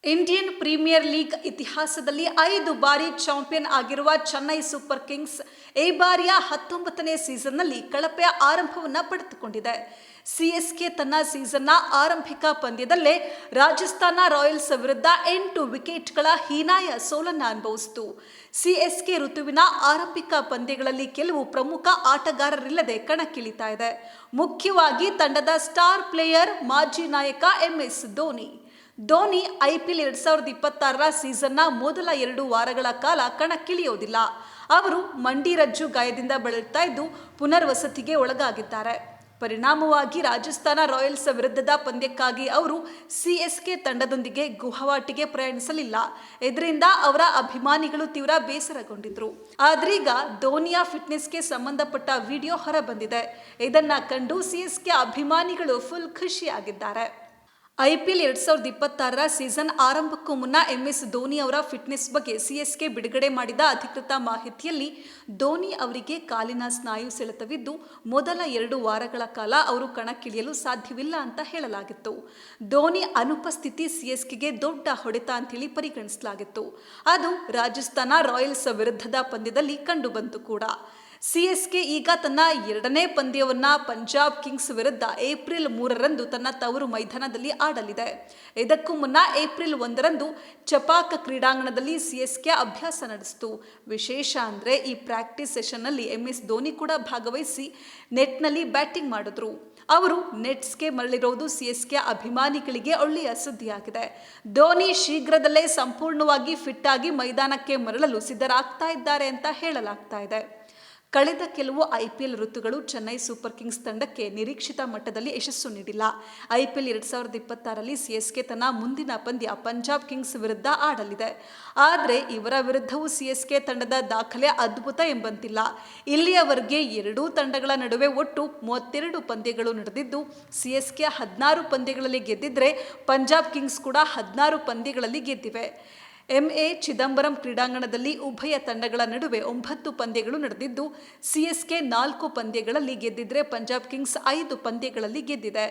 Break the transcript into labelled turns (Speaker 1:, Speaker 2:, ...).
Speaker 1: Indian premier league ಇತಿಹಾಸದಲ್ಲಿ 5 ಬಾರಿ champion ಆಗಿರುವ ಚೆನ್ನೈ ಸೂಪರ್ ಕಿಂಗ್ಸ್ ಈ ಬಾರಿಯ 19ನೇ ಸೀಸನ್ನಲ್ಲಿ ಕಳಪೆಯ ಆರಂಭವನ್ನು ಪಡೆದುಕೊಂಡಿದೆ. ಸಿಎಸ್ಕೆ ತನ್ನ ಸೀಸನ್ನ ಆರಂಭಿಕ ಪಂದ್ಯದಲ್ಲೇ ರಾಜಸ್ಥಾನ ರಾಯಲ್ಸ್ ವಿರುದ್ಧ 8 ವಿಕೆಟ್ಗಳ ಹೀನಾಯ ಸೋಲನ್ನು ಅನುಭವಿಸಿತು. ಸಿಎಸ್ಕೆ ಋತುವಿನ ಆರಂಭಿಕ ಪಂದ್ಯಗಳಲ್ಲಿ ಕೆಲವು ಪ್ರಮುಖ ಆಟಗಾರರಿಲ್ಲದೆ ಕಣಕ್ಕಿಳಿತಾ ಇದೆ. ಮುಖ್ಯವಾಗಿ ತಂಡದ ಸ್ಟಾರ್ ಪ್ಲೇಯರ್ ಮಾಜಿ ನಾಯಕ MS ಧೋನಿ IPL 2026ರ ಸೀಸನ್ನ ಮೊದಲ 2 ವಾರಗಳ ಕಾಲ ಕಣಕ್ಕಿಳಿಯೋದಿಲ್ಲ. ಅವರು ಮಂಡಿ ರಜ್ಜು ಗಾಯದಿಂದ ಬಳಲ್ತಾ ಇದ್ದು ಪುನರ್ವಸತಿಗೆ ಒಳಗಾಗಿದ್ದಾರೆ. ಪರಿಣಾಮವಾಗಿ ರಾಜಸ್ಥಾನ ರಾಯಲ್ಸ್ ವಿರುದ್ಧದ ಪಂದ್ಯಕ್ಕಾಗಿ ಅವರು ಸಿಎಸ್ಕೆ ತಂಡದೊಂದಿಗೆ ಗುವಾಹಟಿಗೆ ಪ್ರಯಾಣಿಸಲಿಲ್ಲ. ಇದರಿಂದ ಅವರ ಅಭಿಮಾನಿಗಳು ತೀವ್ರ ಬೇಸರಗೊಂಡಿದ್ರು. ಆದ್ರೀಗ ಧೋನಿಯ ಫಿಟ್ನೆಸ್ಗೆ ಸಂಬಂಧಪಟ್ಟ ವಿಡಿಯೋ ಹೊರಬಂದಿದೆ. ಇದನ್ನ ಕಂಡು ಸಿಎಸ್ಕೆ ಅಭಿಮಾನಿಗಳು ಫುಲ್ ಖುಷಿಯಾಗಿದ್ದಾರೆ. IPL 2026ರ ಸೀಸನ್ ಆರಂಭಕ್ಕೂ ಮುನ್ನ MS ಧೋನಿ ಅವರ ಫಿಟ್ನೆಸ್ ಬಗ್ಗೆ ಸಿಎಸ್ಕೆ ಬಿಡುಗಡೆ ಮಾಡಿದ ಅಧಿಕೃತ ಮಾಹಿತಿಯಲ್ಲಿ ಧೋನಿ ಅವರಿಗೆ ಕಾಲಿನ ಸ್ನಾಯು ಸೆಳೆತವಿದ್ದು ಮೊದಲ 2 ವಾರಗಳ ಕಾಲ ಅವರು ಕಣಕ್ಕಿಳಿಯಲು ಸಾಧ್ಯವಿಲ್ಲ ಅಂತ ಹೇಳಲಾಗಿತ್ತು. ಧೋನಿ ಅನುಪಸ್ಥಿತಿ ಸಿಎಸ್ಕೆಗೆ ದೊಡ್ಡ ಹೊಡೆತ ಅಂತೇಳಿ ಪರಿಗಣಿಸಲಾಗಿತ್ತು. ಅದು ರಾಜಸ್ಥಾನ ರಾಯಲ್ಸ್ ವಿರುದ್ಧದ ಪಂದ್ಯದಲ್ಲಿ ಕಂಡುಬಂತು ಕೂಡ. ಸಿಎಸ್ಕೆ ಈಗ ತನ್ನ 2ನೇ ಪಂದ್ಯವನ್ನ ಪಂಜಾಬ್ ಕಿಂಗ್ಸ್ ವಿರುದ್ಧ ಏಪ್ರಿಲ್ 3ರಂದು ತನ್ನ ತವರು ಮೈದಾನದಲ್ಲಿ ಆಡಲಿದೆ. ಇದಕ್ಕೂ ಮುನ್ನ ಏಪ್ರಿಲ್ 1ರಂದು ಚಪಾಕ್ ಕ್ರೀಡಾಂಗಣದಲ್ಲಿ ಸಿಎಸ್ಕೆ ಅಭ್ಯಾಸ ನಡೆಸಿತು. ವಿಶೇಷ ಅಂದ್ರೆ ಈ ಪ್ರಾಕ್ಟೀಸ್ ಸೆಷನ್ನಲ್ಲಿ MS ಧೋನಿ ಕೂಡ ಭಾಗವಹಿಸಿ ನೆಟ್ನಲ್ಲಿ ಬ್ಯಾಟಿಂಗ್ ಮಾಡಿದ್ರು. ಅವರು ನೆಟ್ಸ್ಗೆ ಮರಳಿರೋದು ಸಿಎಸ್ಕೆ ಅಭಿಮಾನಿಗಳಿಗೆ ಒಳ್ಳೆಯ ಸುದ್ದಿಯಾಗಿದೆ. ಧೋನಿ ಶೀಘ್ರದಲ್ಲೇ ಸಂಪೂರ್ಣವಾಗಿ ಫಿಟ್ ಆಗಿ ಮೈದಾನಕ್ಕೆ ಮರಳಲು ಸಿದ್ಧರಾಗ್ತಾ ಇದ್ದಾರೆ ಅಂತ ಹೇಳಲಾಗ್ತಾ ಇದೆ. ಕಳೆದ ಕೆಲವು IPL ಋತುಗಳು ಚೆನ್ನೈ ಸೂಪರ್ ಕಿಂಗ್ಸ್ ತಂಡಕ್ಕೆ ನಿರೀಕ್ಷಿತ ಮಟ್ಟದಲ್ಲಿ ಯಶಸ್ಸು ನೀಡಿಲ್ಲ. IPL 2026ರಲ್ಲಿ ಸಿಎಸ್ಕೆ ತನ್ನ ಮುಂದಿನ ಪಂದ್ಯ ಪಂಜಾಬ್ ಕಿಂಗ್ಸ್ ವಿರುದ್ಧ ಆಡಲಿದೆ. ಆದರೆ ಇವರ ವಿರುದ್ಧವೂ ಸಿಎಸ್ಕೆ ತಂಡದ ದಾಖಲೆ ಅದ್ಭುತ ಎಂಬಂತಿಲ್ಲ. ಇಲ್ಲಿಯವರೆಗೆ ಎರಡೂ ತಂಡಗಳ ನಡುವೆ ಒಟ್ಟು 32 ಪಂದ್ಯಗಳು ನಡೆದಿದ್ದು ಸಿಎಸ್ಕೆ 16 ಪಂದ್ಯಗಳಲ್ಲಿ ಗೆದ್ದಿದ್ರೆ ಪಂಜಾಬ್ ಕಿಂಗ್ಸ್ ಕೂಡ 16 ಪಂದ್ಯಗಳಲ್ಲಿ ಗೆದ್ದಿವೆ. MA ಚಿದಂಬರಂ ಕ್ರೀಡಾಂಗಣದಲ್ಲಿ ಉಭಯ ತಂಡಗಳ ನಡುವೆ 9 ಪಂದ್ಯಗಳು ನಡೆದಿದ್ದು ಸಿಎಸ್ಕೆ 4 ಪಂದ್ಯಗಳಲ್ಲಿ ಗೆದ್ದಿದ್ರೆ ಪಂಜಾಬ್ ಕಿಂಗ್ಸ್ 5 ಪಂದ್ಯಗಳಲ್ಲಿ ಗೆದ್ದಿದೆ.